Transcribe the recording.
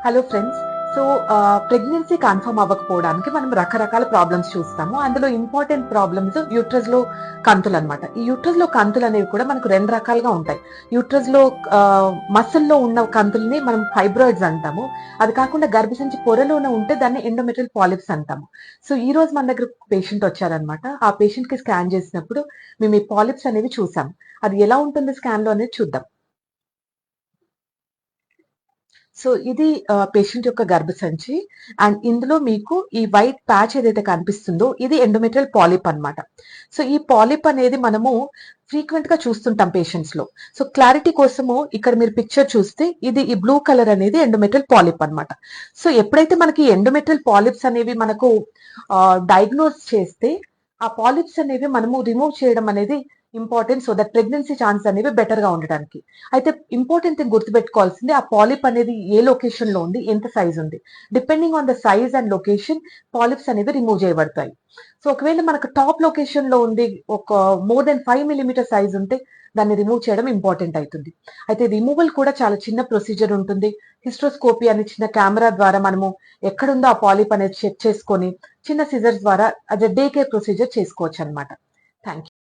Hello friends. So pregnancy confirm అవ్వకపోవడానికి మనం రకరకాల ప్రాబ్లమ్స్ చూస్తాము. అందులో ఇంపార్టెంట్ ప్రాబ్లమ్స్ యూట్రస్ లో కంతులు అనమాట. ఈ యూట్రస్ లో కంతులు అనేవి కూడా మనకు రెండు రకాలుగా ఉంటాయి. యూట్రస్ లో మసిల్లో ఉన్న కంతుల్ని మనం ఫైబ్రాయిడ్స్ అంటాము. అది కాకుండా గర్భసంచి పొరలోనే ఉంటే దాన్ని ఎండోమెట్రియల్ పాలిప్స్ అంటాము. సో ఈ రోజు మన దగ్గర పేషెంట్ వచ్చారనమాట. ఆ పేషెంట్ కి స్కాన్ చేసినప్పుడు మేము ఈ పాలిప్స్ అనేవి చూసాం. అది ఎలా ఉంటుంది స్కాన్ లో అనేది చూద్దాం. సో ఇది పేషెంట్ యొక్క గర్భసంచి. అండ్ ఇందులో మీకు ఈ వైట్ ప్యాచ్ ఏదైతే కనిపిస్తుందో ఇది ఎండోమెట్రియల్ పాలిప్ అన్నమాట. సో ఈ పాలిప్ అనేది మనము ఫ్రీక్వెంట్ గా చూస్తుంటాం పేషెంట్స్ లో. సో క్లారిటీ కోసము ఇక్కడ మీరు పిక్చర్ చూస్తే ఇది ఈ బ్లూ కలర్ అనేది ఎండోమెట్రియల్ పాలిప్ అన్నమాట. సో ఎప్పుడైతే మనకి ఎండోమెట్రియల్ పాలిప్స్ అనేవి మనకు డయాగ్నోస్ చేస్తే ఆ పాలిప్స్ అనేవి మనము రిమూవ్ చేయడం అనేది important. So that pregnancy chance అనేవి బెటర్ గా ఉండడానికి. అయితే ఇంపార్టెంట్ థింగ్ గుర్తుపెట్టుకోవాల్సింది ఆ పాలిప్ అనేది ఏ లొకేషన్ లో ఉంది, ఎంత సైజ్ ఉంది. Depending on the size and location polyps అనేవి రిమూవ్ చేయబడతాయి. సో ఒకవేళ మనకు టాప్ లొకేషన్ లో ఉంది, ఒక మోర్ దెన్ 5 mm సైజ్ ఉంటే దాన్ని రిమూవ్ చేయడం ఇంపార్టెంట్ అవుతుంది. అయితే రిమూవల్ కూడా చాలా చిన్న ప్రొసీజర్ ఉంటుంది. హిస్ట్రోస్కోపీ అనే చిన్న కెమెరా ద్వారా మనము ఎక్కడుందో ఆ పాలిప్ అనేది చెక్ చేసుకొని చిన్న సిజర్స్ ద్వారా అదే డే కేర్ ప్రొసీజర్ చేసుకోవచ్చు అనమాట. Thank you.